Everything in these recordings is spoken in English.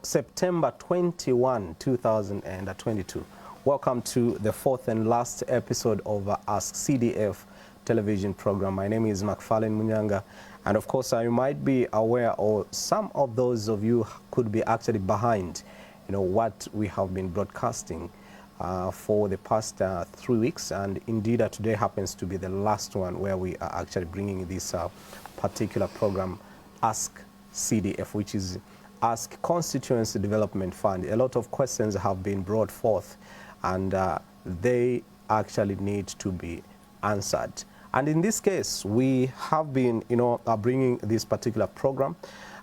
September 21, 2022. Welcome to the fourth and last episode of Ask CDF television program. My name is McFarlane Munyanga, and of course you might be aware, or some of those of you could be actually behind, what we have been broadcasting for the past 3 weeks, and indeed today happens to be the last one where we are actually bringing this particular program, Ask CDF, which is Ask Constituency Development Fund. A lot of questions have been brought forth, and they actually need to be answered. And in this case, we have been, bringing this particular program,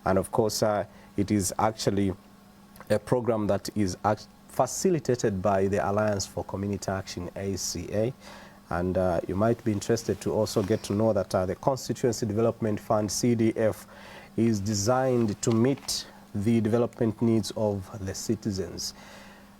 and of course, it is actually a program that is facilitated by the Alliance for Community Action, ACA, and you might be interested to also get to know that the Constituency Development Fund, CDF, is designed to meet the development needs of the citizens.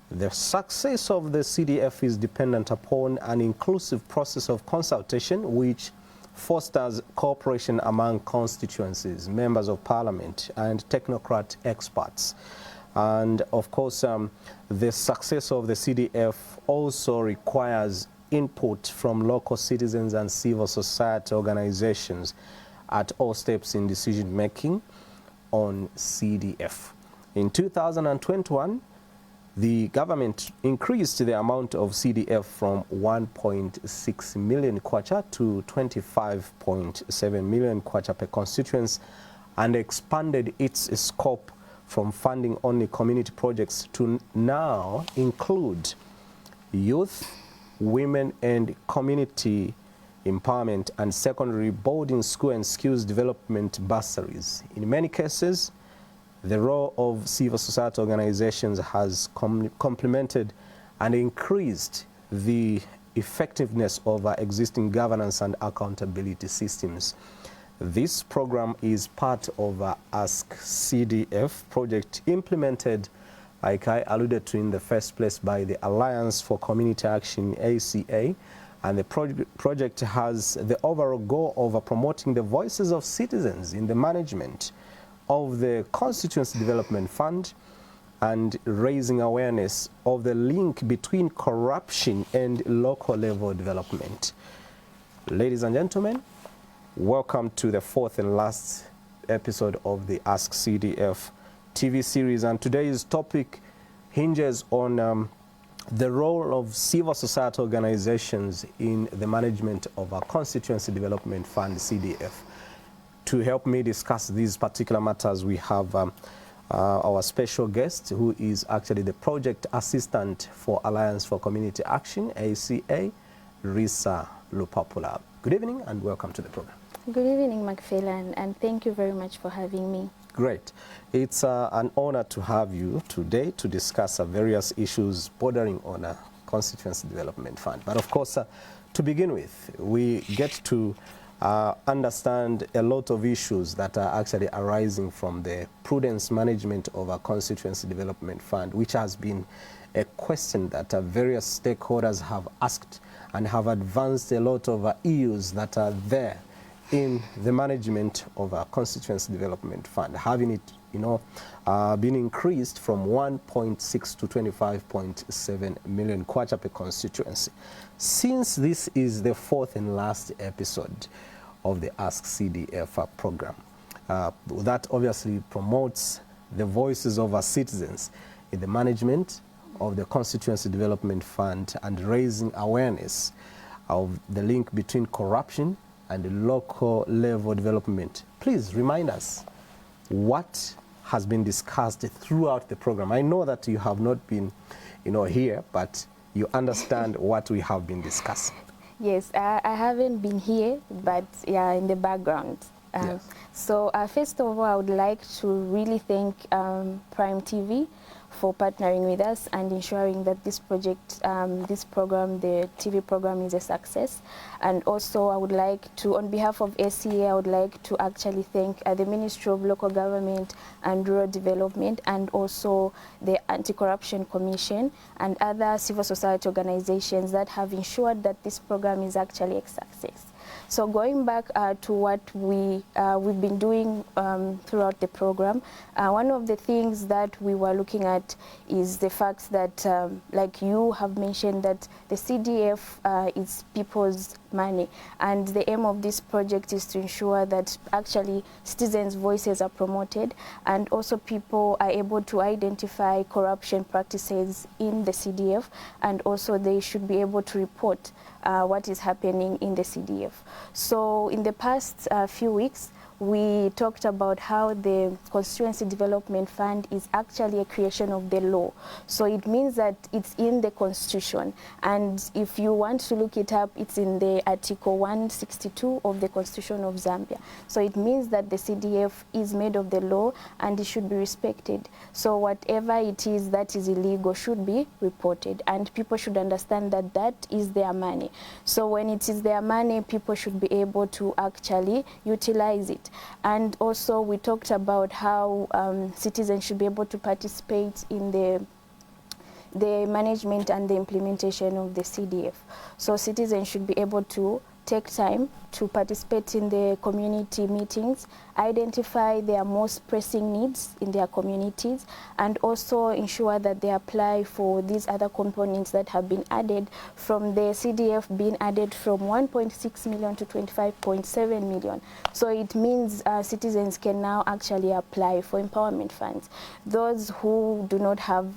The success of the CDF is dependent upon an inclusive process of consultation which fosters cooperation among constituencies, members of parliament, and technocrat experts. And of course, the success of the CDF also requires input from local citizens and civil society organizations at all steps in decision making on CDF. In 2021, the government increased the amount of CDF from 1.6 million kwacha to 25.7 million kwacha per constituency, and expanded its scope from funding only community projects to now include youth, women and community empowerment, and secondary boarding school and skills development bursaries. In many cases, the role of civil society organizations has complemented and increased the effectiveness of our existing governance and accountability systems. This program is part of our Ask CDF project, implemented, like I alluded to in the first place, by the Alliance for Community Action, ACA, and the project has the overall goal of promoting the voices of citizens in the management of the Constituency Development Fund and raising awareness of the link between corruption and local level development. Ladies and gentlemen, welcome to the fourth and last episode of the Ask CDF TV series, and today's topic hinges on the role of civil society organizations in the management of our Constituency Development Fund, CDF. To help me discuss these particular matters, we have our special guest, who is actually the project assistant for Alliance for Community Action, ACA, Risa Lupapula. Good evening and welcome to the program. Good evening, McFarlane, and thank you very much for having me. Great. It's an honor to have you today to discuss various issues bordering on a Constituency Development Fund. But of course, to begin with, we get to understand a lot of issues that are actually arising from the prudence management of our Constituency Development Fund, which has been a question that various stakeholders have asked and have advanced a lot of issues that are there in the management of our Constituency Development Fund, having it, been increased from 1.6 to 25.7 million kwacha per constituency. Since this is the fourth and last episode of the Ask CDF program, that obviously promotes the voices of our citizens in the management of the Constituency Development Fund and raising awareness of the link between corruption and local level development. Please remind us what has been discussed throughout the program. I know that you have not been, here, but you understand what we have been discussing. Yes, I haven't been here, but yeah, in the background. Yes. So first of all, I would like to really thank Prime TV for partnering with us and ensuring that this project, this program, the TV program, is a success. And also I would like to, on behalf of ACA, I would like to actually thank the Ministry of Local Government and Rural Development, and also the Anti-Corruption Commission and other civil society organizations that have ensured that this program is actually a success. So going back to what we've been doing throughout the program, one of the things that we were looking at is the fact that, like you have mentioned, that the CDF is people's money, and the aim of this project is to ensure that actually citizens' voices are promoted, and also people are able to identify corruption practices in the CDF, and also they should be able to report what is happening in the CDF. So in the past few weeks, we talked about how the Constituency Development Fund is actually a creation of the law. So it means that it's in the Constitution. And if you want to look it up, it's in the Article 162 of the Constitution of Zambia. So it means that the CDF is made of the law and it should be respected. So whatever it is that is illegal should be reported. And people should understand that that is their money. So when it is their money, people should be able to actually utilize it. And also we talked about how citizens should be able to participate in the management and the implementation of the CDF. So citizens should be able to take time to participate in the community meetings, identify their most pressing needs in their communities, and also ensure that they apply for these other components that have been added from the CDF, being added from 1.6 million to 25.7 million. So it means citizens can now actually apply for empowerment funds. Those who do not have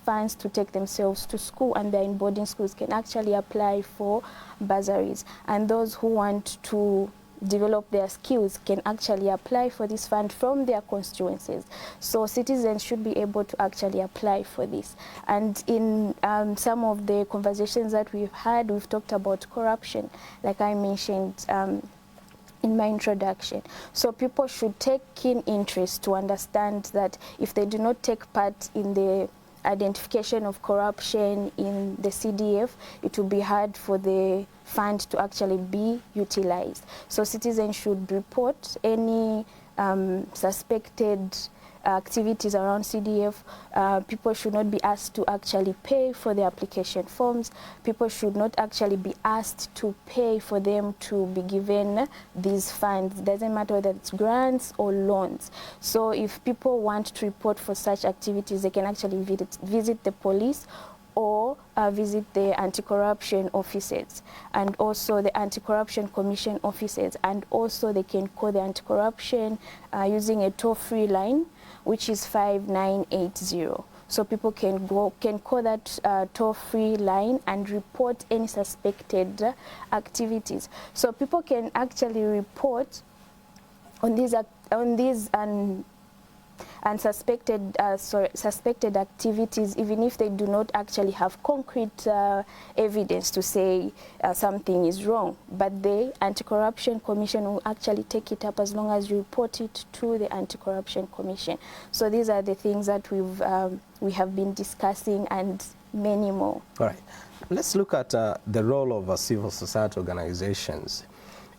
funds to take themselves to school and they're in boarding schools can actually apply for bursaries, and those who want to develop their skills can actually apply for this fund from their constituencies. So citizens should be able to actually apply for this. And in some of the conversations that we've had, we've talked about corruption, like I mentioned in my introduction. So people should take keen interest to understand that if they do not take part in the identification of corruption in the CDF, it will be hard for the fund to actually be utilized. So citizens should report any suspected activities around CDF. People should not be asked to actually pay for the application forms. People should not actually be asked to pay for them to be given these funds. It doesn't matter whether it's grants or loans. So if people want to report for such activities, they can actually visit the police or visit the anti-corruption offices and also the anti-corruption commission offices, and also they can call the anti-corruption using a toll-free line, which is 5980. So people can call that toll-free line and report any suspected activities. So people can actually report on these suspected activities, even if they do not actually have concrete evidence to say something is wrong. But the Anti-Corruption Commission will actually take it up as long as you report it to the Anti-Corruption Commission. So these are the things that we have been discussing, and many more. All right. Let's look at the role of civil society organizations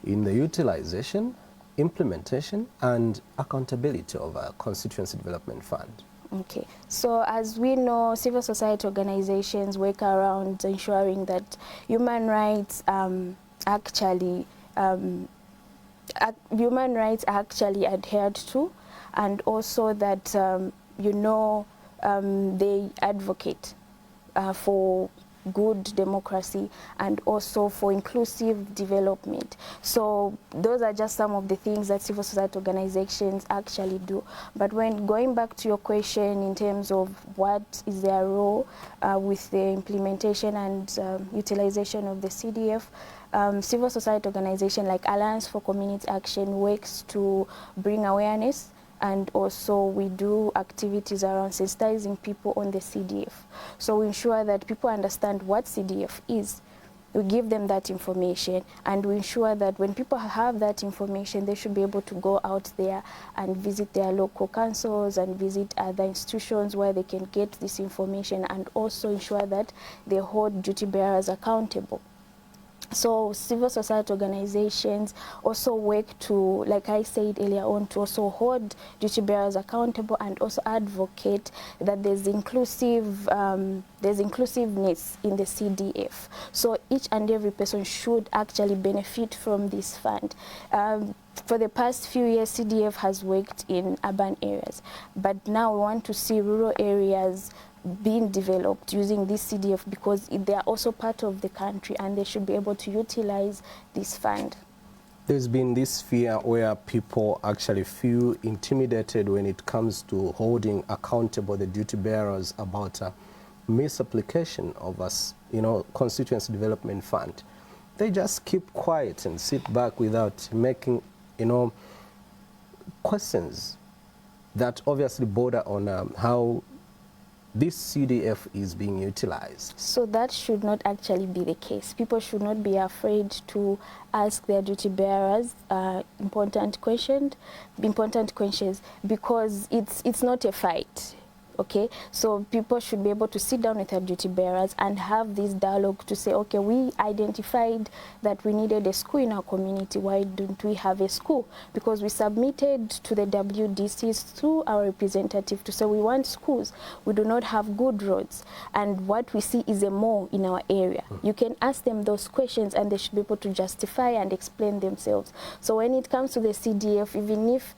in the utilization, implementation and accountability of a Constituency Development Fund. Okay, so as we know, civil society organizations work around ensuring that human rights actually adhered to, and also that they advocate for good democracy and also for inclusive development. So those are just some of the things that civil society organizations actually do. But when going back to your question in terms of what is their role with the implementation and utilization of the CDF, civil society organization like Alliance for Community Action works to bring awareness, and also we do activities around sensitizing people on the CDF. So we ensure that people understand what CDF is. We give them that information, and we ensure that when people have that information, they should be able to go out there and visit their local councils and visit other institutions where they can get this information, and also ensure that they hold duty bearers accountable. So civil society organizations also work to, like I said earlier on, to also hold duty bearers accountable and also advocate that there's inclusiveness in the CDF. So each and every person should actually benefit from this fund. For the past few years, CDF has worked in urban areas, but now we want to see rural areas being developed using this CDF because they are also part of the country and they should be able to utilize this fund. There's been this fear where people actually feel intimidated when it comes to holding accountable the duty bearers about a misapplication of a constituency development fund. They just keep quiet and sit back without making questions that obviously border on how this CDF is being utilized. So that should not actually be the case. People should not be afraid to ask their duty bearers important questions because it's not a fight. Okay, so people should be able to sit down with their duty bearers and have this dialogue to say, okay, we identified that we needed a school in our community. Why don't we have a school? Because we submitted to the WDCs through our representative to say we want schools. We do not have good roads. And what we see is a mall in our area. You can ask them those questions and they should be able to justify and explain themselves. So when it comes to the CDF, even if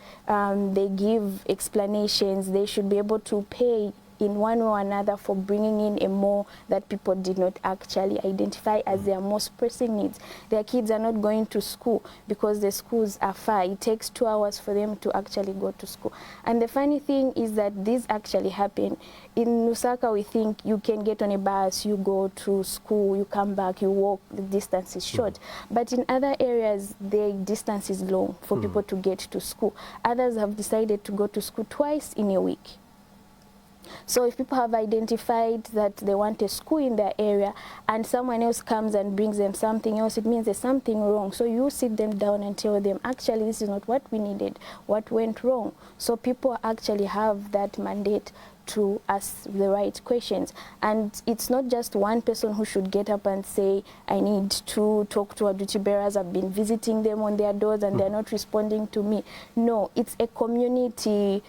they give explanations, they should be able to pay in one way or another for bringing in a mall that people did not actually identify as their most pressing needs. Their kids are not going to school because the schools are far. It takes 2 hours for them to actually go to school. And the funny thing is that this actually happened. In Lusaka, we think you can get on a bus, you go to school, you come back, you walk, the distance is short. But in other areas, the distance is long for people to get to school. Others have decided to go to school twice in a week. So if people have identified that they want a school in their area and someone else comes and brings them something else, it means there's something wrong. So you sit them down and tell them, actually, this is not what we needed, what went wrong. So people actually have that mandate to ask the right questions. And it's not just one person who should get up and say, I need to talk to our duty bearers, I've been visiting them on their doors and they're not responding to me. No, it's a community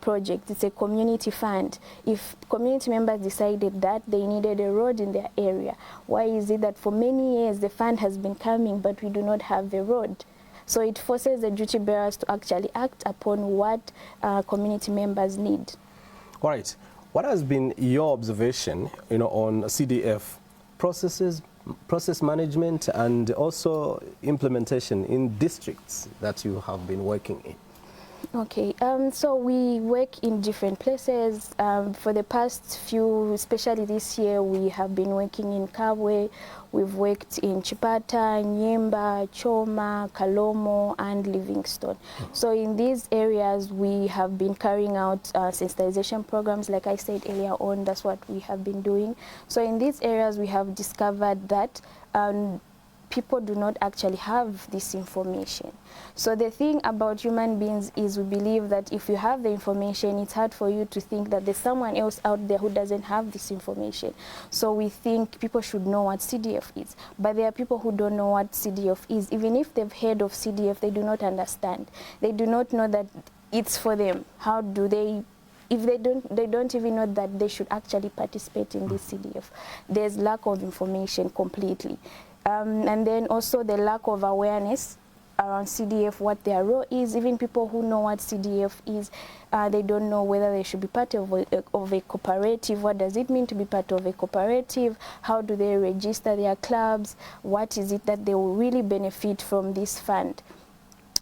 project, it's a community fund. If community members decided that they needed a road in their area, why is it that for many years the fund has been coming but we do not have a road? So it forces the duty bearers to actually act upon what community members need. All right. What has been your observation, on CDF processes, process management, and also implementation in districts that you have been working in? Okay, so we work in different places. For the past few, especially this year, we have been working in Kabwe. We've worked in Chipata, Nyemba, Choma, Kalomo, and Livingstone. So in these areas, we have been carrying out sensitization programs. Like I said earlier on, that's what we have been doing. So in these areas, we have discovered that people do not actually have this information. So the thing about human beings is we believe that if you have the information, it's hard for you to think that there's someone else out there who doesn't have this information. So we think people should know what CDF is. But there are people who don't know what CDF is. Even if they've heard of CDF, they do not understand. They do not know that it's for them. How do they? If they don't even know that they should actually participate in this CDF. There's lack of information completely. And then also the lack of awareness around CDF, what their role is. Even people who know what CDF is, they don't know whether they should be part of a cooperative. What does it mean to be part of a cooperative? How do they register their clubs? What is it that they will really benefit from this fund?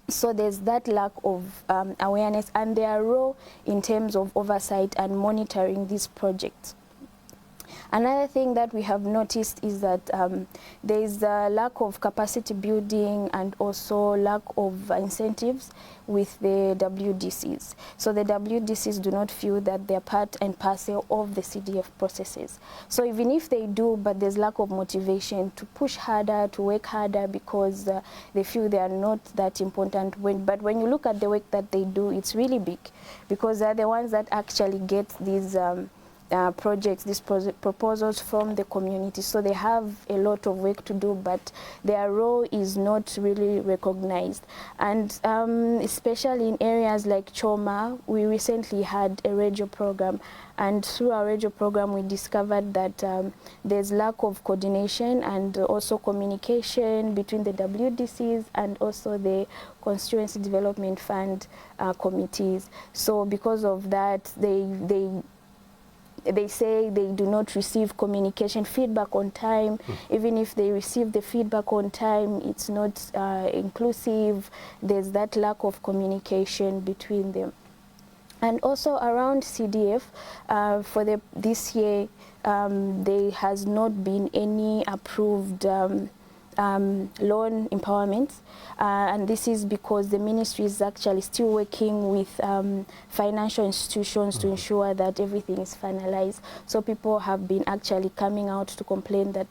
So there's that lack of awareness and their role in terms of oversight and monitoring these projects. Another thing that we have noticed is that there is a lack of capacity building and also lack of incentives with the WDCs. So the WDCs do not feel that they're part and parcel of the CDF processes. So even if they do, but there's lack of motivation to push harder, to work harder because they feel they are not that important. But when you look at the work that they do, it's really big because they're the ones that actually get these projects, these proposals from the community. So they have a lot of work to do, but their role is not really recognized. And especially in areas like Choma, we recently had a radio program, and through our radio program we discovered that there's lack of coordination and also communication between the WDCs and also the Constituency Development Fund committees. So because of that, they say they do not receive communication feedback on time. Even if they receive the feedback on time, it's not inclusive. There's that lack of communication between them. And also around CDF, for this year, there has not been any approved loan empowerment, and this is because the ministry is actually still working with financial institutions to ensure that everything is finalized. So people have been actually coming out to complain that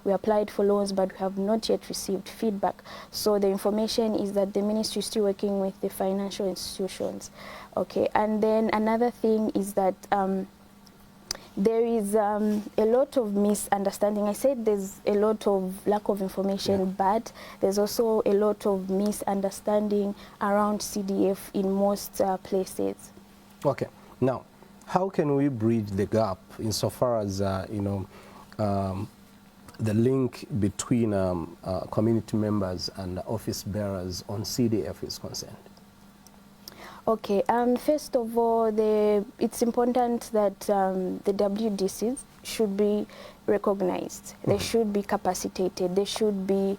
we applied for loans but we have not yet received feedback. So the information is that the ministry is still working with the financial institutions. Okay, and then another thing is that there is a lot of misunderstanding. I said there's a lot of lack of information, but there's also a lot of misunderstanding around CDF in most places. Okay, now how can we bridge the gap insofar as the link between community members and office bearers on CDF is concerned? Okay, first of all, it's important that the WDCs should be recognized. They should be capacitated. They should be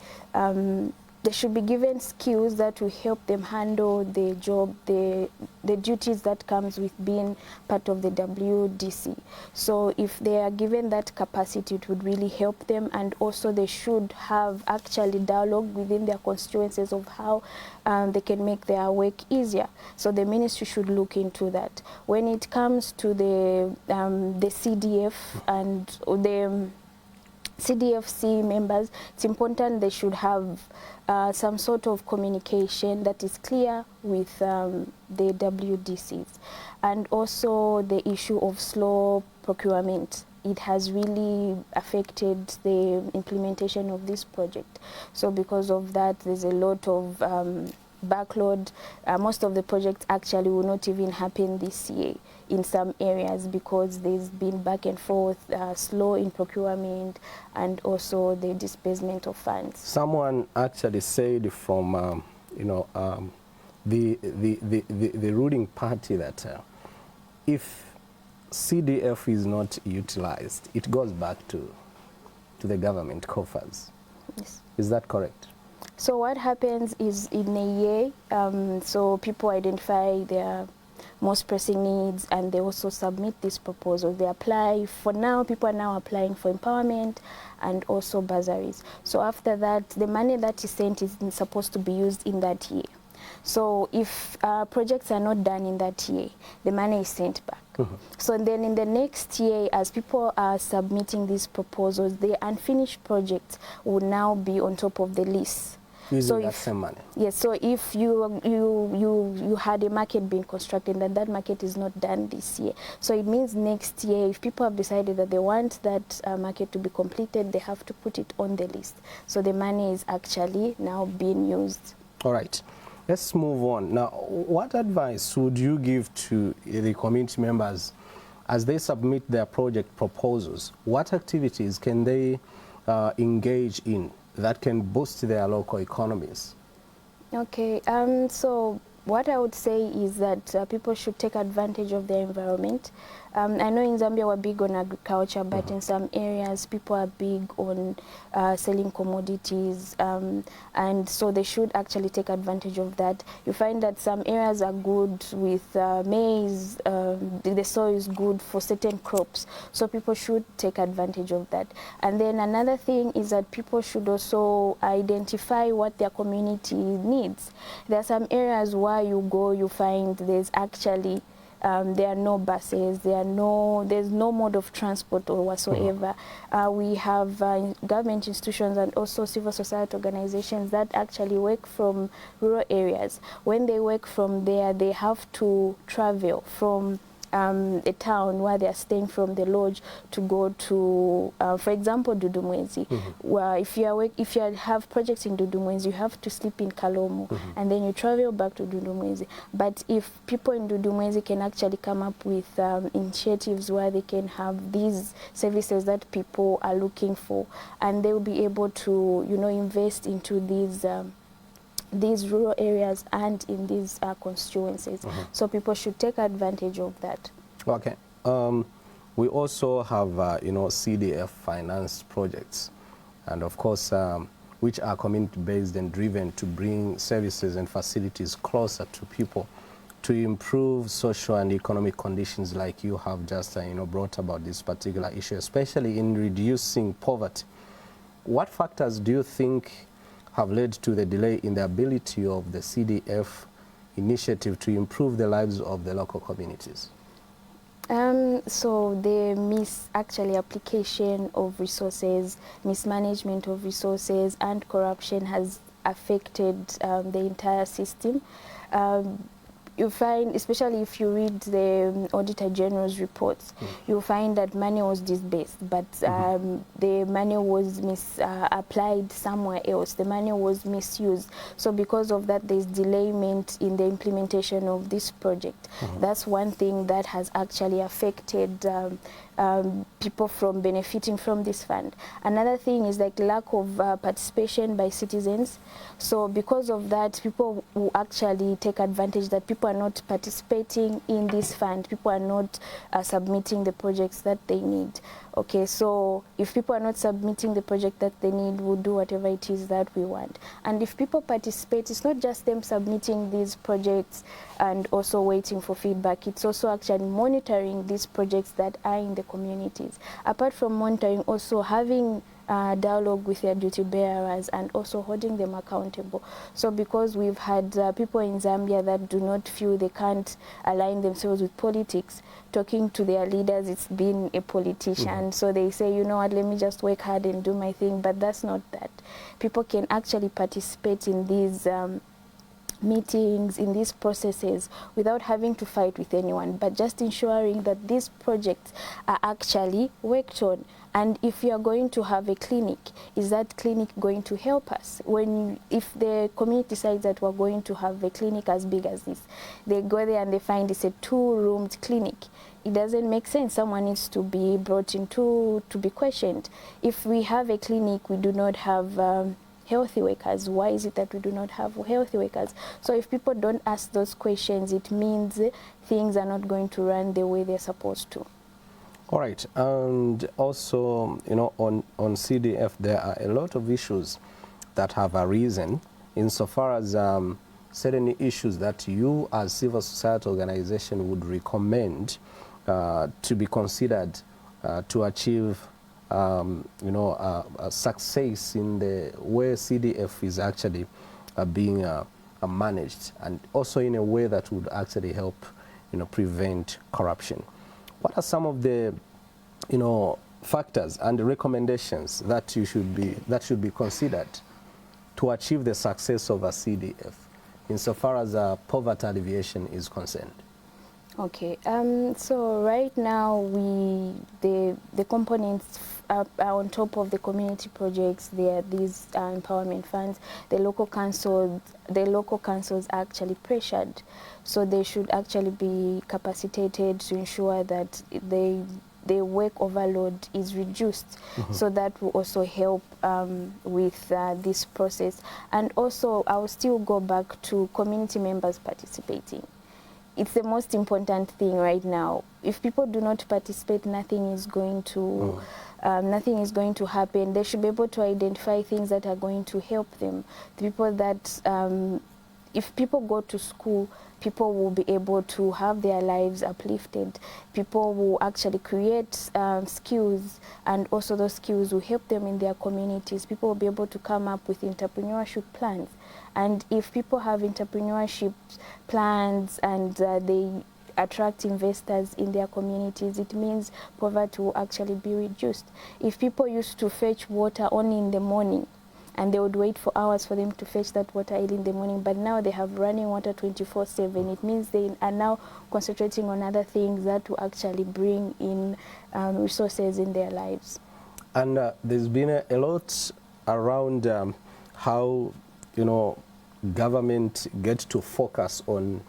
given skills that will help them handle the job, the duties that comes with being part of the WDC. So if they are given that capacity, it would really help them, and also they should have actually dialogue within their constituencies of how they can make their work easier. So the ministry should look into that. When it comes to the CDF and the CDFC members, it's important they should have some sort of communication that is clear with the WDCs. And also the issue of slow procurement. It has really affected the implementation of this project. So because of that, there's a lot of backload. Most of the projects actually will not even happen this year in some areas because there's been back and forth, slow in procurement, and also the disbursement of funds. Someone actually said from the ruling party that if CDF is not utilized, it goes back to the government coffers. Yes. Is that correct? So what happens is in a year, so people identify their most pressing needs and they also submit this proposal. They apply. For now, people are now applying for empowerment and also bursaries. So after that, the money that is sent is supposed to be used in that year. So if projects are not done in that year, the money is sent back. So then in the next year, as people are submitting these proposals, the unfinished projects will now be on top of the list. Using that same money. Yes, so if you had a market being constructed and that market is not done this year, so it means next year, if people have decided that they want that market to be completed, they have to put it on the list. So the money is actually now being used. All right. Let's move on. Now, what advice would you give to the community members as they submit their project proposals? What activities can they engage in that can boost their local economies? Okay, so what I would say is that people should take advantage of their environment. I know in Zambia we're big on agriculture, but in some areas people are big on selling commodities, and so they should actually take advantage of that. You find that some areas are good with maize, the soil is good for certain crops, so people should take advantage of that. And then another thing is that people should also identify what their community needs. There are some areas where you go, you find there's actually there are no buses, there's no mode of transport or whatsoever. We have government institutions and also civil society organizations that actually work from rural areas. When they work from there, they have to travel from a town where they are staying from the lodge to go to, for example, Dudumwezi. Where if you have projects in Dudumwezi, you have to sleep in Kalomo, and then you travel back to Dudumwezi. But if people in Dudumwezi can actually come up with initiatives where they can have these services that people are looking for, and they will be able to, you know, invest into these rural areas and in these constituencies. So people should take advantage of that. Okay. We also have, you know, CDF financed projects, and of course, which are community-based and driven to bring services and facilities closer to people, to improve social and economic conditions, like you have just, you know, brought about this particular issue, especially in reducing poverty. What factors do you think have led to the delay in the ability of the CDF initiative to improve the lives of the local communities? So the application of resources, mismanagement of resources, and corruption has affected the entire system. You find, especially if you read the Auditor General's reports, you'll find that money was disbursed, but the money was applied somewhere else. The money was misused. So because of that, there's delayment in the implementation of this project. That's one thing that has actually affected people from benefiting from this fund. Another thing is like lack of participation by citizens. So because of that, people will actually take advantage that people are not participating in this fund. People are not submitting the projects that they need. Okay, so if people are not submitting the project that they need, we'll do whatever it is that we want. And if people participate, it's not just them submitting these projects and also waiting for feedback. It's also actually monitoring these projects that are in the communities. Apart from monitoring, also having dialogue with their duty bearers and also holding them accountable. So because we've had people in Zambia that do not feel they can't align themselves with politics, talking to their leaders, it's been a politician. So they say, you know what, let me just work hard and do my thing, but that's not that. People can actually participate in these meetings, in these processes, without having to fight with anyone, but just ensuring that these projects are actually worked on. And if you are going to have a clinic, is that clinic going to help us? If the community decides that we're going to have a clinic as big as this, they go there and they find it's a 2-roomed clinic. It doesn't make sense. Someone needs to be brought in to be questioned. If we have a clinic, we do not have healthy workers. Why is it that we do not have healthy workers? So if people don't ask those questions, it means things are not going to run the way they're supposed to. All right, and also, you know, on CDF, there are a lot of issues that have arisen insofar as certain issues that you as civil society organization would recommend to be considered to achieve you know, success in the way CDF is actually being managed, and also in a way that would actually help, you know, prevent corruption. What are some of the, you know, factors and recommendations that should be considered to achieve the success of a CDF insofar as poverty alleviation is concerned? Okay. So right now the components are on top of the community projects. There are these empowerment funds. The local councils are actually pressured, so they should actually be capacitated to ensure that the work overload is reduced. So that will also help with this process. And also, I will still go back to community members participating. It's the most important thing right now. If people do not participate, nothing is going to happen. They should be able to identify things that are going to help them. The people that, if people go to school, people will be able to have their lives uplifted. People will actually create skills, and also those skills will help them in their communities. People will be able to come up with entrepreneurship plans. And if people have entrepreneurship plans and they attract investors in their communities, it means poverty will actually be reduced. If people used to fetch water only in the morning, and they would wait for hours for them to fetch that water early in the morning. But now they have running water 24/7. It means they are now concentrating on other things that will actually bring in resources in their lives. And there's been a lot around how, you know, government gets to focus on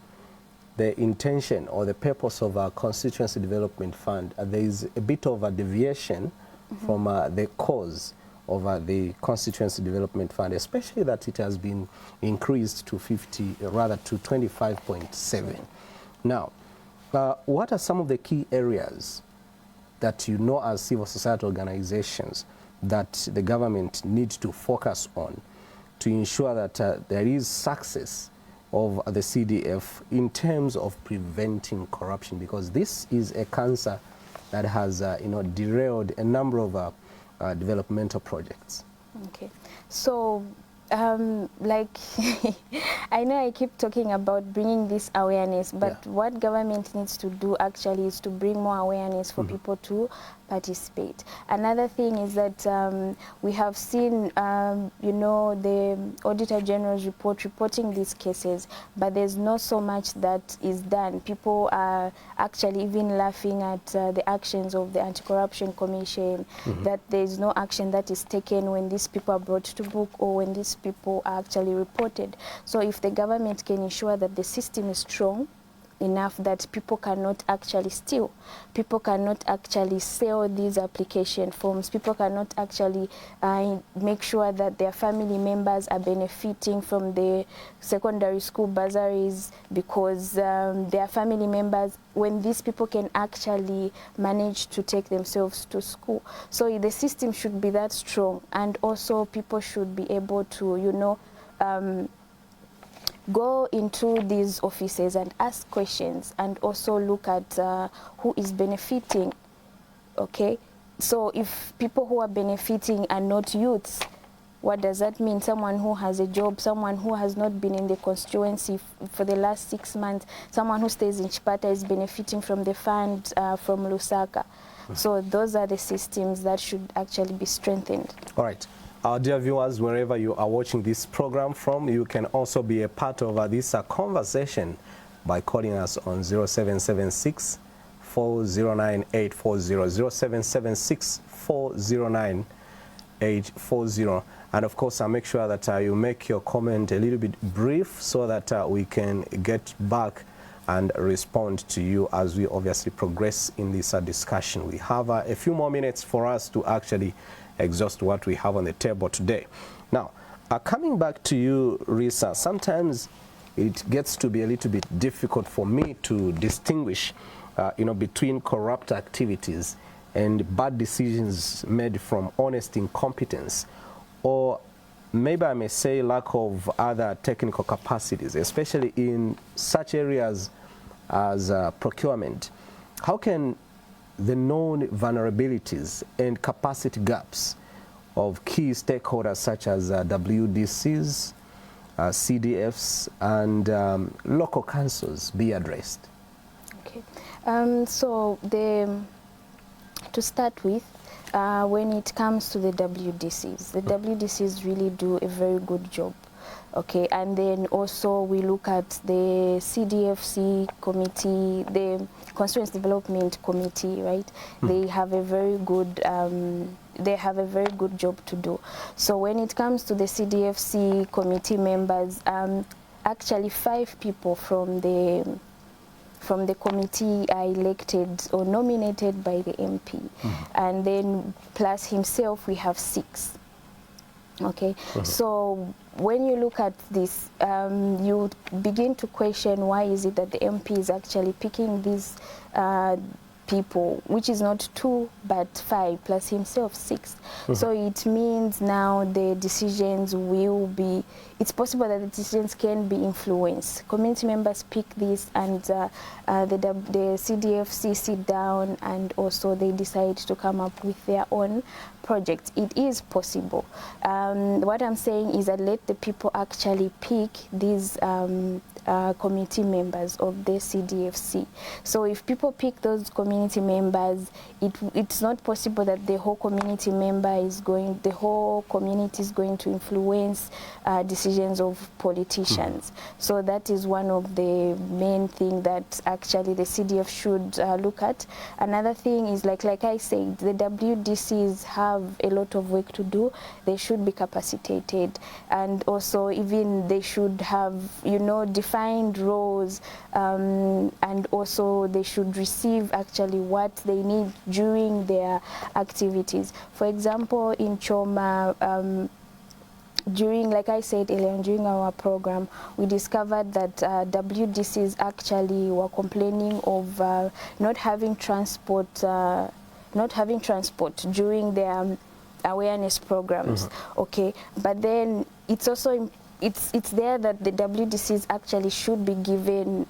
the intention or the purpose of our Constituency Development Fund. There is a bit of a deviation from the cause of the Constituency Development Fund, especially that it has been increased to 25.7. Now, what are some of the key areas that you know as civil society organizations that the government needs to focus on to ensure that there is success of the CDF in terms of preventing corruption? Because this is a cancer that has you know, derailed a number of developmental projects. Okay, so like I know I keep talking about bringing this awareness, but what government needs to do actually is to bring more awareness for people to participate. Another thing is that we have seen, you know, the Auditor General's report reporting these cases, but there's not so much that is done. People are actually even laughing at the actions of the Anti-Corruption Commission, that there's no action that is taken when these people are brought to book or when these people are actually reported. So if the government can ensure that the system is strong enough that people cannot actually steal, people cannot actually sell these application forms, people cannot actually make sure that their family members are benefiting from the secondary school bursaries because their family members, when these people can actually manage to take themselves to school. So the system should be that strong, and also people should be able to, you know, go into these offices and ask questions and also look at who is benefiting, okay? So if people who are benefiting are not youths, what does that mean? Someone who has a job, someone who has not been in the constituency for the last 6 months, someone who stays in Chipata is benefiting from the fund from Lusaka. So those are the systems that should actually be strengthened. All right. Our dear viewers, wherever you are watching this program from, you can also be a part of this conversation by calling us on 0776 409 840, 0776 409 840. And of course, make sure that you make your comment a little bit brief so that we can get back and respond to you as we obviously progress in this discussion. We have a few more minutes for us to actually exhaust what we have on the table today. Now, coming back to you, Risa, sometimes it gets to be a little bit difficult for me to distinguish, you know, between corrupt activities and bad decisions made from honest incompetence, or maybe I may say lack of other technical capacities, especially in such areas as procurement. How can the known vulnerabilities and capacity gaps of key stakeholders such as WDCs, CDFs, and local councils be addressed? Okay, so to start with, when it comes to the WDCs really do a very good job. Okay, and then also we look at the Cdfc committee, the Constituency Development Committee, right? They have a very good job to do. So when it comes to the Cdfc committee members, actually 5 people from the committee are elected or nominated by the MP, and then plus himself we have 6. Okay, so when you look at this, you begin to question why is it that the MP is actually picking these people, which is not 2 but 5 plus himself 6. So it means now the decisions will be, it's possible that the decisions can be influenced. Community members pick this, and the CDFC sit down and also they decide to come up with their own projects, it is possible. What I'm saying is that let the people actually pick these committee members of the CDFC. So if people pick those community members, it's not possible that the whole community is going to influence decisions of politicians. So that is one of the main things that actually the CDF should look at. Another thing is, like I said, the WDCs have a lot of work to do. They should be capacitated, and also even they should have, you know, defined roles, and also they should receive actually what they need during their activities. For example, in Choma, during, like I said earlier, during our program, we discovered that WDCs actually were complaining of not having transport during their awareness programs. Okay, but then it's also it's there that the WDCs actually should be given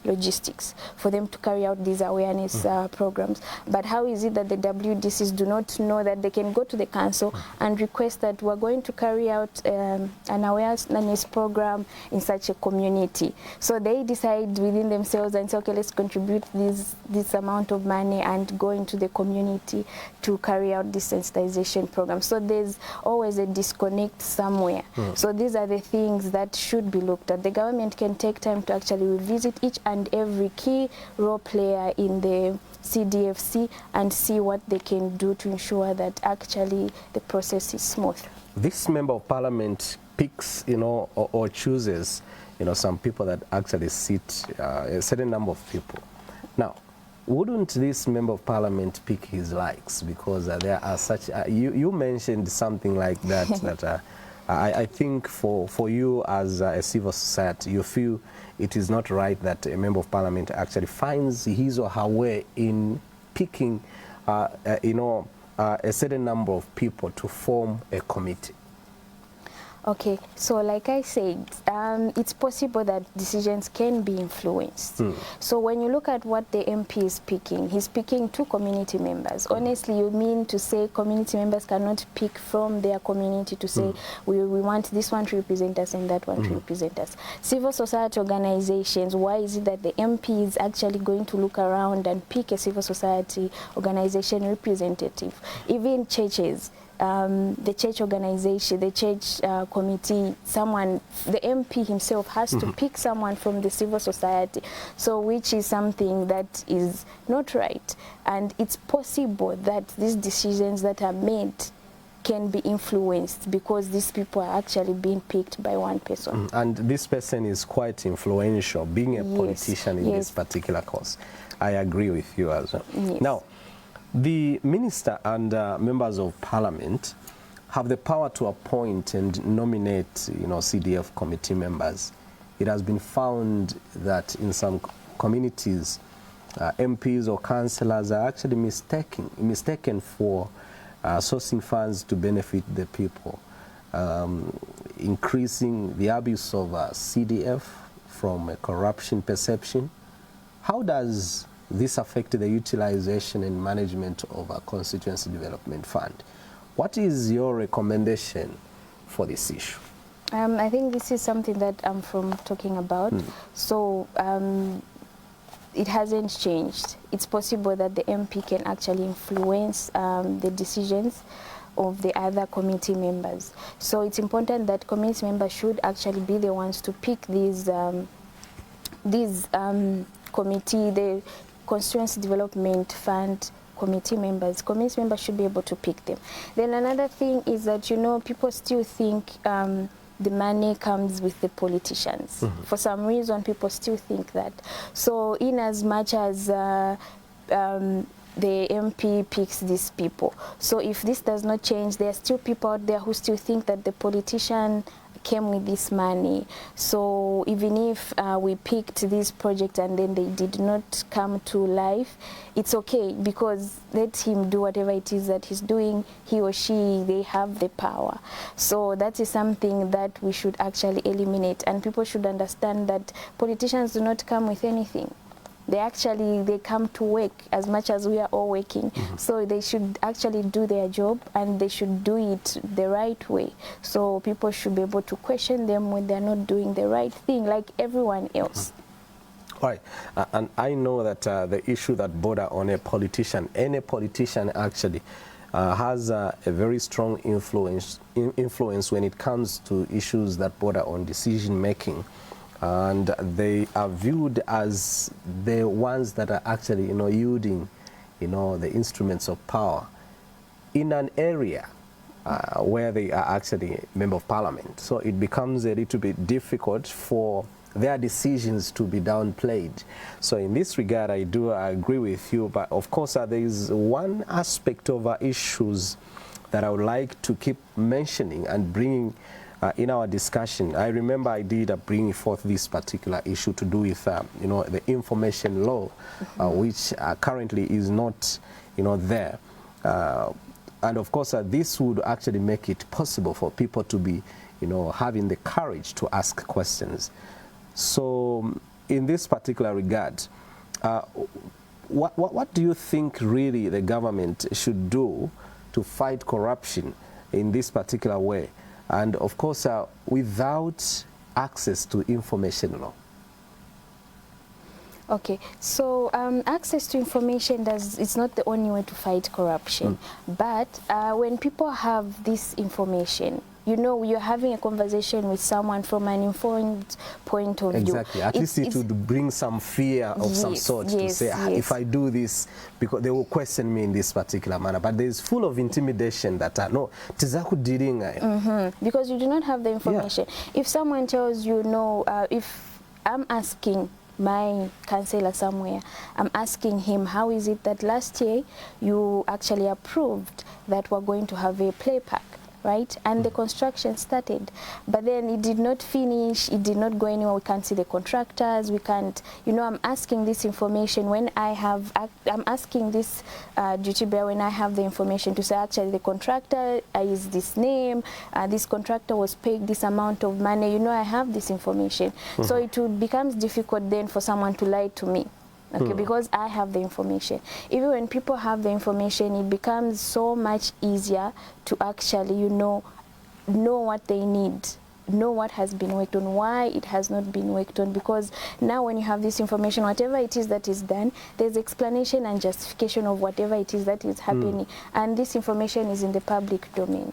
logistics for them to carry out these awareness programs. But how is it that the WDCs do not know that they can go to the council and request that we're going to carry out an awareness program in such a community? So they decide within themselves and say, okay, let's contribute this amount of money and go into the community to carry out this sensitization program. So there's always a disconnect somewhere. So these are the things that should be looked at. The government can take time to actually revisit each and every key role player in the CDFC and see what they can do to ensure that actually the process is smooth. This member of parliament picks, you know, or chooses, you know, some people that actually sit, a certain number of people. Now, wouldn't this member of parliament pick his likes? Because there are such, you mentioned something like that, that I think for you as a civil society, you feel it is not right that a member of parliament actually finds his or her way in picking, you know, a certain number of people to form a committee. Okay, so like I said, it's possible that decisions can be influenced. So when you look at what the MP is picking, he's picking 2 community members. Honestly, you mean to say community members cannot pick from their community to say, we want this one to represent us and that one to represent us. Civil society organizations, why is it that the MP is actually going to look around and pick a civil society organization representative? Even churches, the church organization, the church committee, someone, the MP himself has to pick someone from the civil society, so which is something that is not right. And it's possible that these decisions that are made can be influenced because these people are actually being picked by one person. And this person is quite influential, being a politician in this particular cause. I agree with you as well. Now, the minister and members of parliament have the power to appoint and nominate, you know, CDF committee members. It has been found that in some communities, MPs or councillors are actually mistaken for sourcing funds to benefit the people, increasing the abuse of CDF from a corruption perception. How does this affect the utilization and management of a constituency development fund? What is your recommendation for this issue? I think this is something that I'm talking about. So it hasn't changed. It's possible that the MP can actually influence the decisions of the other committee members. So it's important that committee members should actually be the ones to pick these committee, the Constituency Development Fund committee members. Committee members should be able to pick them. Then another thing is that, you know, people still think the money comes with the politicians. For some reason, people still think that. So in as much as the MP picks these people, so if this does not change, there are still people out there who still think that the politician came with this money. So even if we picked this project and then they did not come to life, it's okay, because let him do whatever it is that he's doing. He or she, they have the power. So that is something that we should actually eliminate, and people should understand that politicians do not come with anything. they come to work as much as we are all working. So they should actually do their job, and they should do it the right way. So people should be able to question them when they're not doing the right thing, like everyone else. All right, and I know that the issue that border on a politician, any politician actually, has a very strong influence when it comes to issues that border on decision making, and they are viewed as the ones that are actually, yielding, the instruments of power in an area where they are actually member of parliament. So it becomes a little bit difficult for their decisions to be downplayed. So in this regard, I do agree with you, but of course there is one aspect of issues that I would like to keep mentioning and bringing in our discussion. I remember I did bring forth this particular issue to do with the information law, which currently is not there, and of course this would actually make it possible for people to be having the courage to ask questions. So in this particular regard, what do you think really the government should do to fight corruption in this particular way, and of course without access to information law? Okay, so access to information it's not the only way to fight corruption, but when people have this information, you're having a conversation with someone from an informed point of view. Exactly. At least it would bring some fear of some sort to say, if I do this, because they will question me in this particular manner. But there's full of intimidation that no, tizaku dealing. Because you do not have the information. Yeah. If someone tells you, if I'm asking my councillor somewhere, I'm asking him, how is it that last year you actually approved that we're going to have a play park, right? And the construction started, but then it did not finish, it did not go anywhere. We can't see the contractors, we can't, I'm asking this information when I'm asking this duty bearer when I have the information to say, actually the contractor is this name, this contractor was paid this amount of money, I have this information. So it becomes difficult then for someone to lie to me. Okay, because I have the information. Even when people have the information, it becomes so much easier to actually, know what they need, know what has been worked on, why it has not been worked on. Because now when you have this information, whatever it is that is done, there's explanation and justification of whatever it is that is happening. And this information is in the public domain.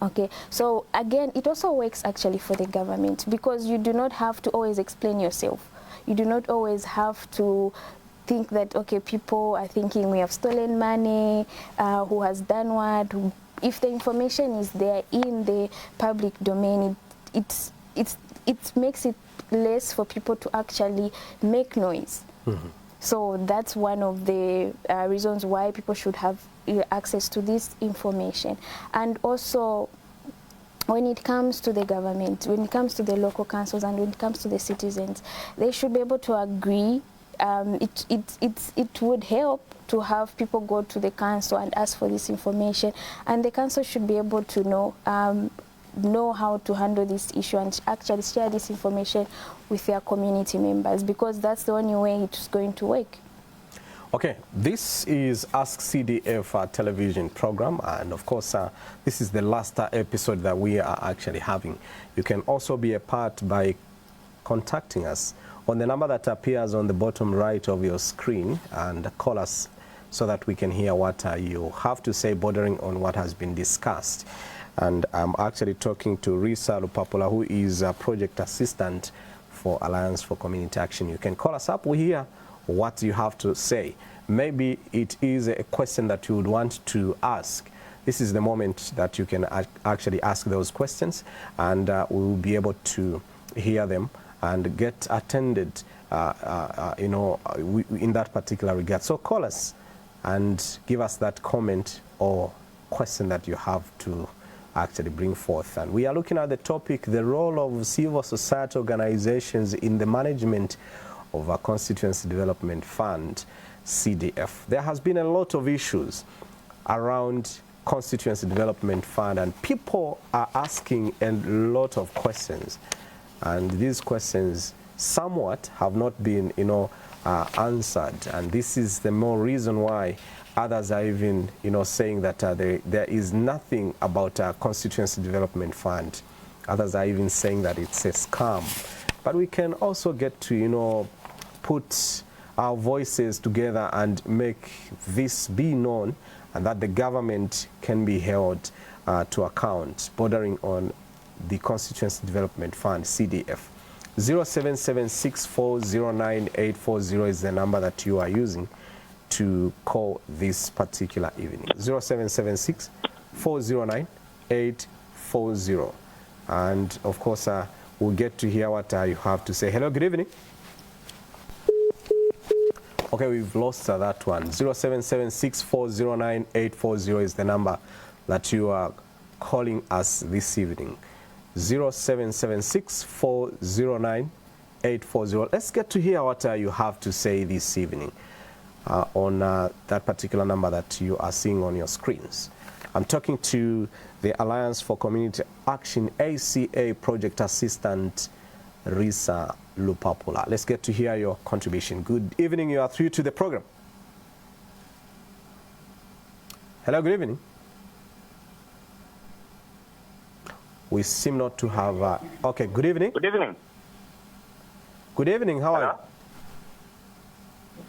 Okay, so again, it also works actually for the government, because you do not have to always explain yourself. You do not always have to think that, okay, people are thinking we have stolen money, who has done what. If the information is there in the public domain, it makes it less for people to actually make noise. So that's one of the reasons why people should have access to this information. And also, when it comes to the government, when it comes to the local councils, and when it comes to the citizens, they should be able to agree. It would help to have people go to the council and ask for this information, and the council should be able to know how to handle this issue and actually share this information with their community members, because that's the only way it's going to work. Okay, this is Ask CDF television program, and of course this is the last episode that we are actually having. You can also be a part by contacting us on the number that appears on the bottom right of your screen, and call us so that we can hear what you have to say bordering on what has been discussed. And I'm actually talking to Risa Lupapula, who is a project assistant for Alliance for Community Action. You can call us up, we hear what you have to say. Maybe it is a question that you would want to ask. This is the moment that you can actually ask those questions, and we will be able to hear them and get attended in that particular regard. So call us and give us that comment or question that you have to actually bring forth. And we are looking at the topic, the role of civil society organizations in the management of a Constituency Development Fund, CDF. There has been a lot of issues around Constituency Development Fund, and people are asking a lot of questions, and these questions somewhat have not been, answered, and this is the more reason why others are even, saying that there is nothing about a Constituency Development Fund. Others are even saying that it's a scam. But we can also get to, put our voices together and make this be known, and that the government can be held to account, bordering on the Constituency Development Fund, CDF. 0776409840 is the number that you are using to call this particular evening. 0776409840. And of course, we'll get to hear what you have to say. Hello, good evening. Okay, we've lost that one. 0776409840 is the number that you are calling us this evening. 0776409840. Let's get to hear what you have to say this evening on that particular number that you are seeing on your screens. I'm talking to the Alliance for Community Action, ACA Project Assistant, Risa Lupapula. Let's get to hear your contribution. Good evening, you are through to the program. Hello, good evening. We seem not to have... okay, good evening. Good evening. Good evening, how are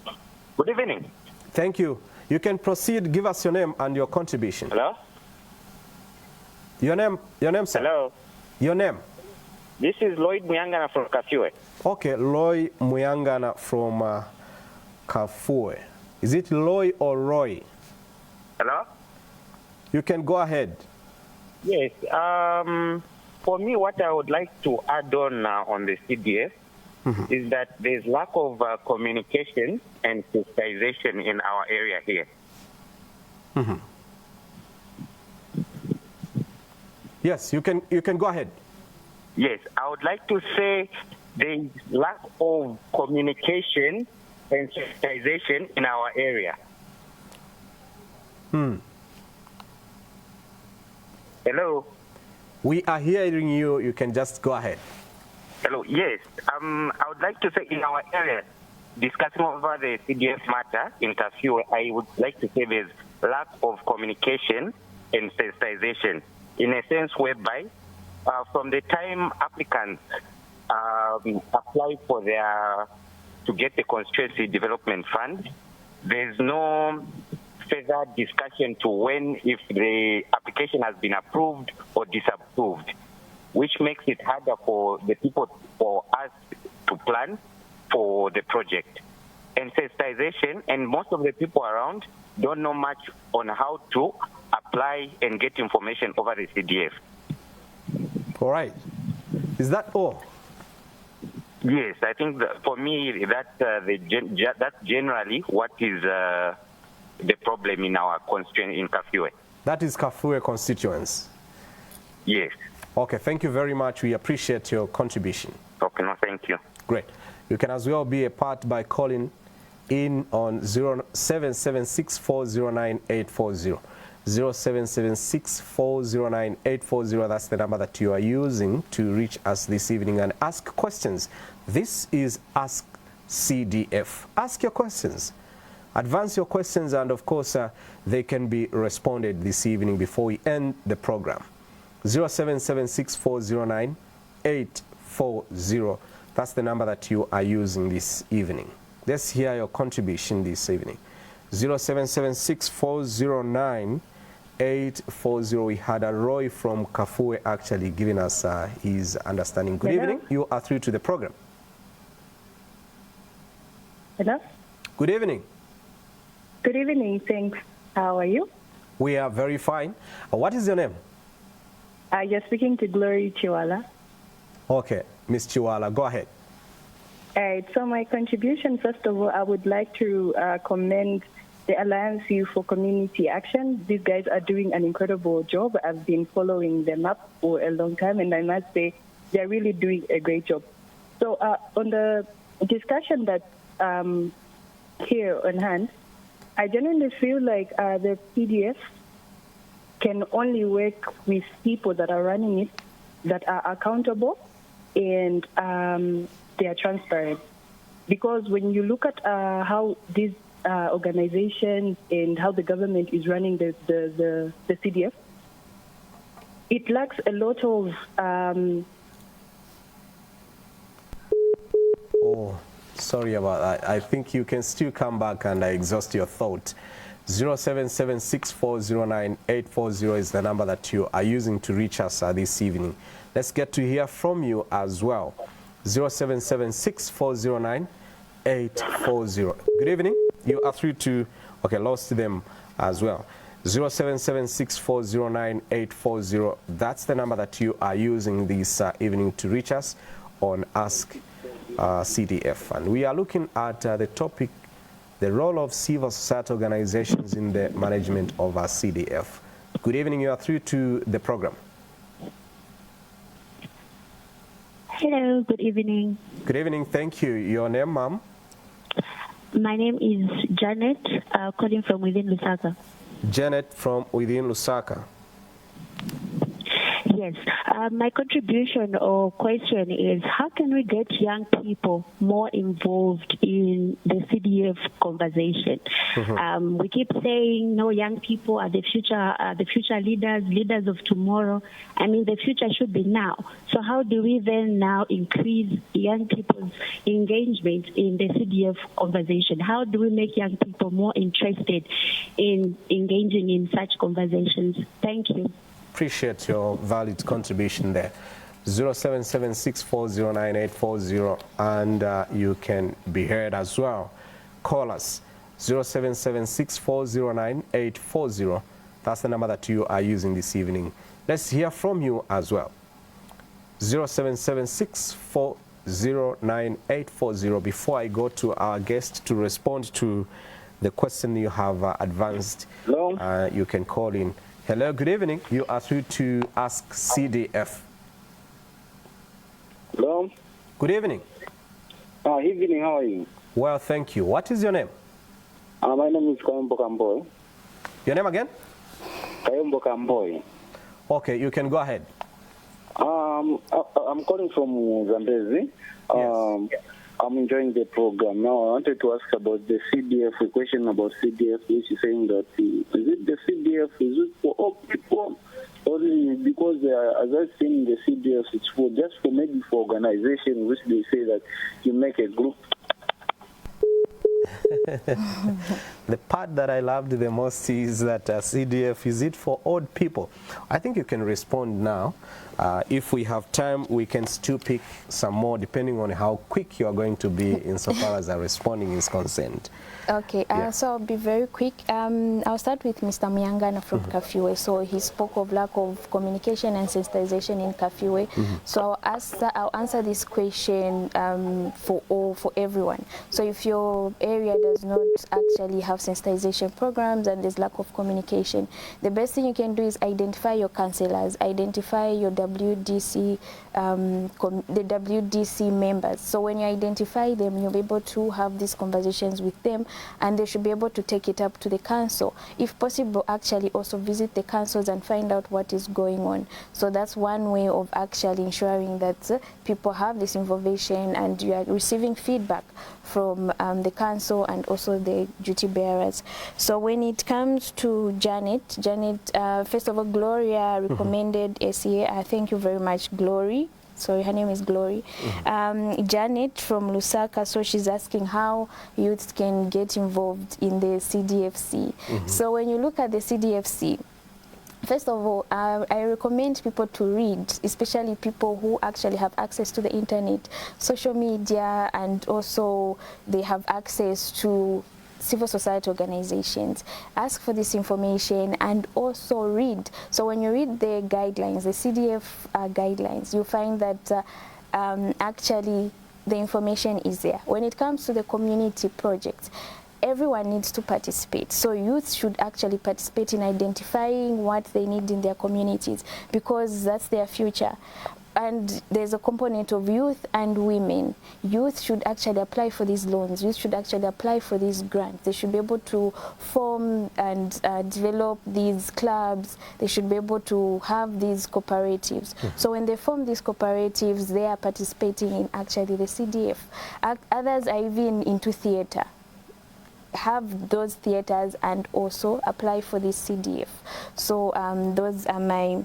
you? Good evening. Thank you. You can proceed, give us your name and your contribution. Hello? Your name, sir? Hello? Your name? This is Lloyd Muyangana from Kafue. Okay, Lloyd Muyangana from Kafue. Is it Loy or Roy? Hello? You can go ahead. Yes. For me, what I would like to add on the CDF is that there's lack of communication and sensitization in our area here. Yes, you can go ahead. Yes, I would like to say there's lack of communication and sensitization in our area. Hello? We are hearing you. You can just go ahead. Hello, yes. I would like to say in our area, discussing over the CDF matter in Kafue, I would like to say there's lack of communication and sensitization in a sense whereby from the time applicants apply for to get the Constituency Development Fund, there's no further discussion to when if the application has been approved or disapproved, which makes it harder for the people, for us to plan for the project. And sensitization, and most of the people around don't know much on how to apply and get information over the CDF. All right. Is that all? Yes, I think that for me, that's generally what is the problem in our constituency in Kafue. That is Kafue constituents. Yes. Okay, thank you very much. We appreciate your contribution. Okay, no, thank you. Great. You can as well be a part by calling in on 0776409840. 0776409840. That's the number that you are using to reach us this evening and ask questions. This is Ask CDF. Ask your questions. Advance your questions, and of course, they can be responded this evening before we end the program. 0776409840. That's the number that you are using this evening. Let's hear your contribution this evening. 0776409840. We had a Roy from Kafue actually giving us his understanding. Good evening. You are through to the program. Hello? Good evening. Good evening, thanks. How are you? We are very fine. What is your name? You're speaking to Glory Chiwala. Okay, Miss Chiwala, go ahead. All right, so my contribution, first of all, I would like to commend the Alliance for Community Action. These guys are doing an incredible job. I've been following them up for a long time, and I must say they're really doing a great job. So on the discussion that here on hand, I genuinely feel like the PDF can only work with people that are running it, that are accountable, and they are transparent. Because when you look at how these organizations and how the government is running the CDF, it lacks a lot of... Oh, sorry about that. I think you can still come back and exhaust your thought. 0776409840 is the number that you are using to reach us this evening. Let's get to hear from you as well. 0776409840. Good evening. You are through to, okay, lost them as well. 0776409840. That's the number that you are using this evening to reach us on Ask CDF. And we are looking at the topic, the role of civil society organizations in the management of CDF. Good evening. You are through to the program. Hello, good evening. Good evening, thank you. Your name, ma'am? My name is Janet, calling from within Lusaka. Janet from within Lusaka. Yes. My contribution or question is, how can we get young people more involved in the CDF conversation? Mm-hmm. We keep saying, no, young people are the future leaders of tomorrow. I mean, the future should be now. So how do we then now increase young people's engagement in the CDF conversation? How do we make young people more interested in engaging in such conversations? Thank you. Appreciate your valid contribution there. 0776409840, and you can be heard as well. Call us 0776409840. That's the number that you are using this evening. Let's hear from you as well. 0776409840. Before I go to our guest to respond to the question you have advanced, you can call in. Hello, good evening. You are through to Ask CDF. Hello. Good evening. Evening, how are you? Well, thank you. What is your name? My name is Kayombo Kamboy. Your name again? Kayombo Kamboy. Okay, you can go ahead. I'm calling from Zambezi. Yes. I'm enjoying the program. Now, I wanted to ask about the CDF, a question about CDF, which is saying that is it the CDF, is it for all people? Only because as I've seen the CDF, it's for just for maybe for organizations, which they say that you make a group. The part that I loved the most is that CDF, is it for old people? I think you can respond now. If we have time, we can still pick some more depending on how quick you are going to be insofar as responding is concerned. Okay, so I'll be very quick. I'll start with Mr. Myangana from Kafiwe. So he spoke of lack of communication and sensitization in Kafiwe. So I'll answer this question for everyone. So if your area does not actually have sensitization programs and there's lack of communication, the best thing you can do is identify your counselors, identify your WDC, the WDC members. So when you identify them, you'll be able to have these conversations with them, and they should be able to take it up to the council. If possible, actually also visit the councils and find out what is going on. So that's one way of actually ensuring that people have this information and you are receiving feedback from the council and also the duty bearers. So when it comes to Janet, first of all, Gloria recommended SEA. Thank you very much, Glory. Sorry, her name is Glory. Janet from Lusaka, so she's asking how youths can get involved in the CDFC. So when you look at the CDFC, first of all, I recommend people to read, especially people who actually have access to the internet, social media, and also they have access to civil society organizations. Ask for this information and also read. So when you read the guidelines, the CDF guidelines, you find that actually the information is there. When it comes to the community projects, everyone needs to participate. So youth should actually participate in identifying what they need in their communities, because that's their future. And there's a component of youth and women. Youth should actually apply for these loans. Youth should actually apply for these grants. They should be able to form and develop these clubs. They should be able to have these cooperatives. So when they form these cooperatives, they are participating in actually the CDF. Others are even into theater. Have those theaters and also apply for this CDF. So those are my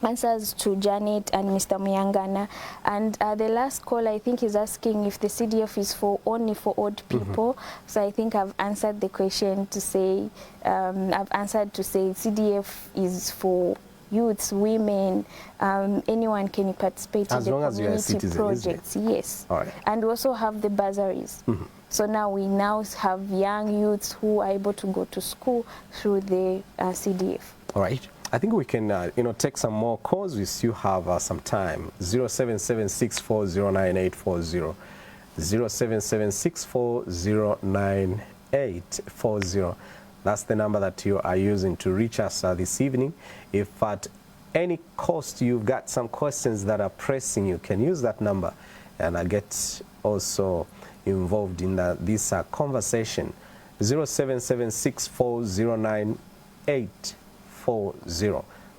answers to Janet and Mr. Muyangana. And the last call, I think, is asking if the CDF is only for old people. So I think I've answered the question to say, CDF is for youths, women, anyone can participate in the community projects. Yes. All right. And we also have the bursaries. So now we have young youths who are able to go to school through the CDF. All right. I think we can, take some more calls. We still have some time. 0776409840, 0776409840. That's the number that you are using to reach us this evening. If at any cost you've got some questions that are pressing, you can use that number and get also involved in this conversation. 0776409840.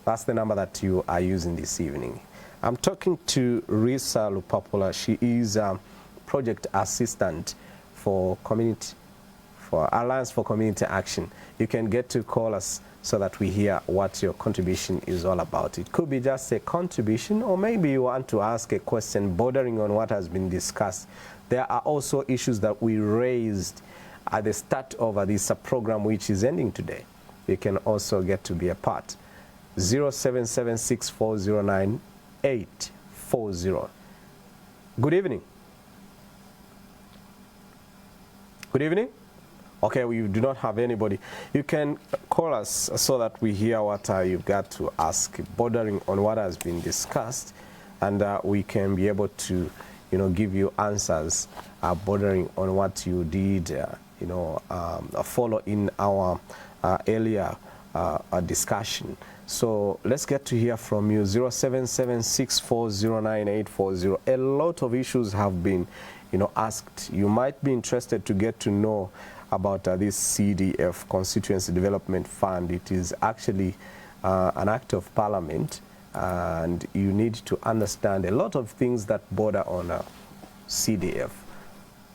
That's the number that you are using this evening. I'm talking to Risa Lupapula. She is a project assistant for Alliance for Community Action. You can get to call us so that we hear what your contribution is all about. It could be just a contribution, or maybe you want to ask a question bordering on what has been discussed. There are also issues that we raised at the start of this program, which is ending today. You can also get to be a part. 0776409840. Good evening. Good evening. Okay, we do not have anybody. You can call us so that we hear what you've got to ask, bordering on what has been discussed, and we can be able to, give you answers bordering on what you did, follow in our earlier discussion. So let's get to hear from you. 0776409840. A lot of issues have been, asked. You might be interested to get to know about this CDF, Constituency Development Fund. It is actually an act of parliament, and you need to understand a lot of things that border on CDF.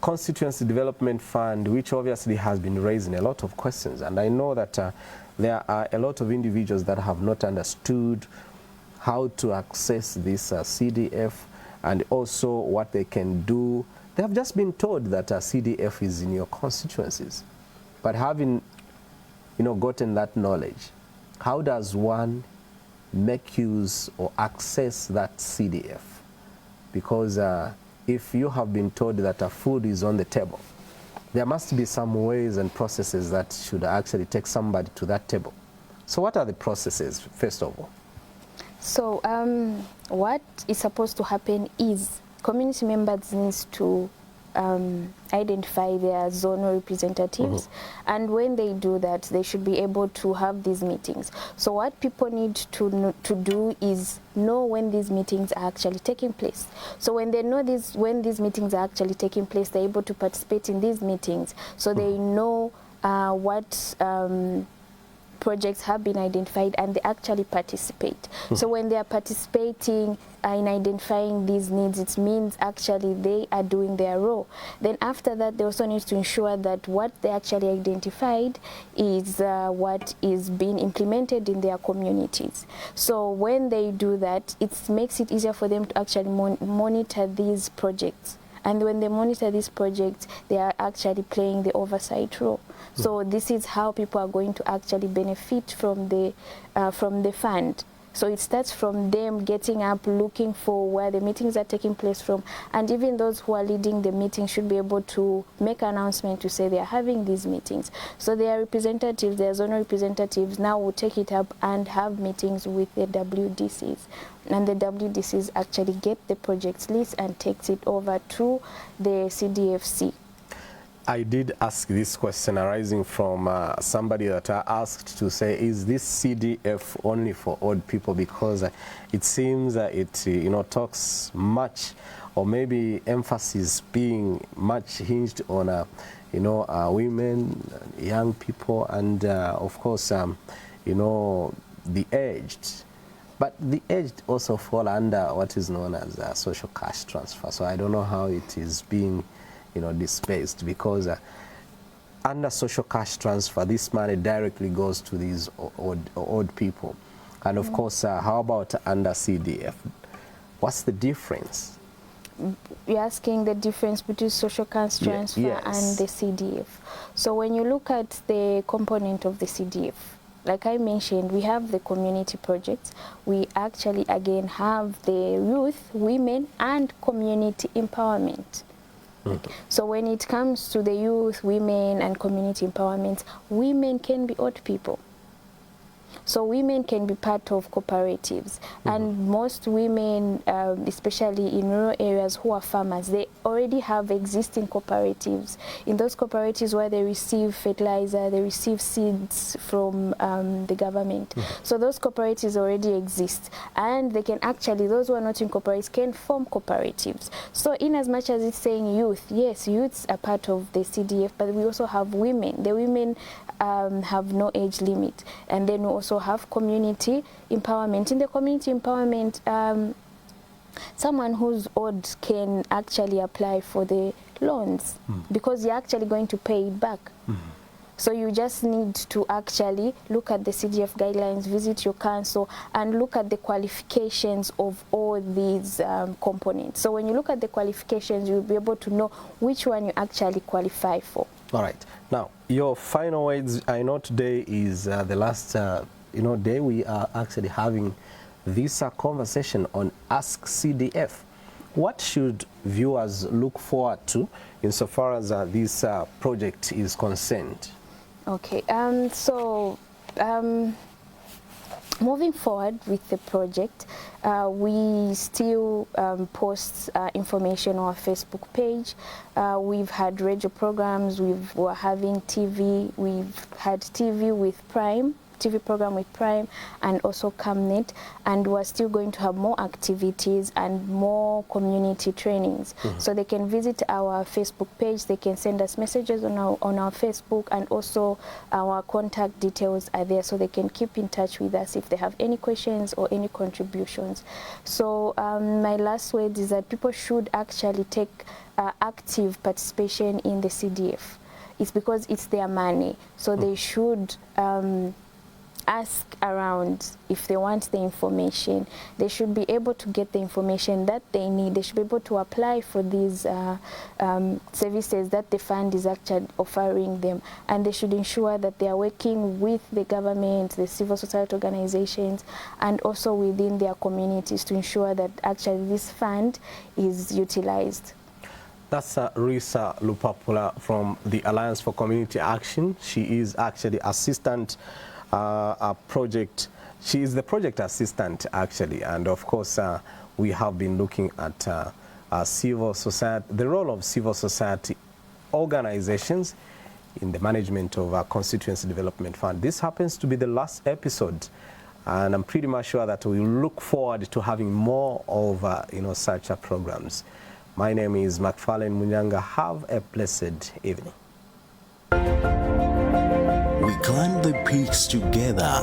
Constituency Development Fund, which obviously has been raising a lot of questions, and I know that there are a lot of individuals that have not understood how to access this CDF and also what they can do. They have just been told that CDF is in your constituencies, but having gotten that knowledge, how does one make use or access that CDF? Because if you have been told that food is on the table, there must be some ways and processes that should actually take somebody to that table. So what are the processes, first of all? So what is supposed to happen is community members need to identify their zonal representatives, and when they do that, they should be able to have these meetings. So what people need to do is know when these meetings are actually taking place. So when they know when these meetings are actually taking place, they're able to participate in these meetings, so they know what projects have been identified, and they actually participate. So when they are participating in identifying these needs, it means actually they are doing their role. Then after that, they also need to ensure that what they actually identified is what is being implemented in their communities. So when they do that, it makes it easier for them to actually monitor these projects. And when they monitor these projects, they are actually playing the oversight role. So this is how people are going to actually benefit from the fund. So it starts from them getting up, looking for where the meetings are taking place from, and even those who are leading the meeting should be able to make an announcement to say they are having these meetings. So their representatives, their zonal representatives now will take it up and have meetings with the WDCs. And the WDCs actually get the project list and takes it over to the Cdfc. I did ask this question arising from somebody that I asked to say, is this CDF only for old people? Because it seems that it talks much, or maybe emphasis being much hinged on women, young people, and of course the aged. But the aged also fall under what is known as social cash transfer. So I don't know how it is being displaced, because under social cash transfer, this money directly goes to these old people. And of course, how about under CDF? What's the difference? You're asking the difference between social cash transfer and the CDF. So when you look at the component of the CDF, like I mentioned, we have the community projects. We actually, again, have the youth, women, and community empowerment. So when it comes to the youth, women, and community empowerment, women can be old people. So women can be part of cooperatives, and most women, especially in rural areas who are farmers, they already have existing cooperatives. In those cooperatives where they receive fertilizer, they receive seeds from the government. So those cooperatives already exist, and they can actually, those who are not in cooperatives can form cooperatives. So in as much as it's saying youth, yes, youths are part of the CDF, but we also have women. The women have no age limit, and then we also have community empowerment. In the community empowerment, someone who's old can actually apply for the loans because you're actually going to pay it back. So you just need to actually look at the CDF guidelines, visit your council, and look at the qualifications of all these components. So when you look at the qualifications, you'll be able to know which one you actually qualify for. All right. Now, your final words. I know today is the last day we are actually having this conversation on Ask CDF. What should viewers look forward to insofar as this project is concerned? Okay. Moving forward with the project, we still post information on our Facebook page. We've had radio programs, we're having TV, we've had TV with Prime, TV program with Prime, and also Camnet, and we're still going to have more activities and more community trainings. So they can visit our Facebook page, they can send us messages on our Facebook, and also our contact details are there, so they can keep in touch with us if they have any questions or any contributions. So my last word is that people should actually take active participation in the CDF. It's because it's their money, so they should ask around if they want the information. They should be able to get the information that they need. They should be able to apply for these services that the fund is actually offering them, and they should ensure that they are working with the government, the civil society organizations, and also within their communities to ensure that actually this fund is utilized. That's Risa Lupapula from the Alliance for Community Action. She is actually assistant project. She is the project assistant actually, and of course we have been looking at civil society, the role of civil society organizations in the management of our Constituency Development Fund. This happens to be the last episode, and I'm pretty much sure that we look forward to having more of such programs. My name is McFarlane Munyanga. Have a blessed evening. We climb the peaks together.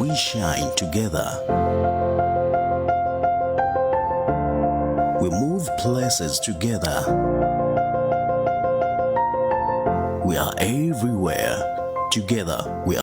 We shine together. We move places together. We are everywhere together. We are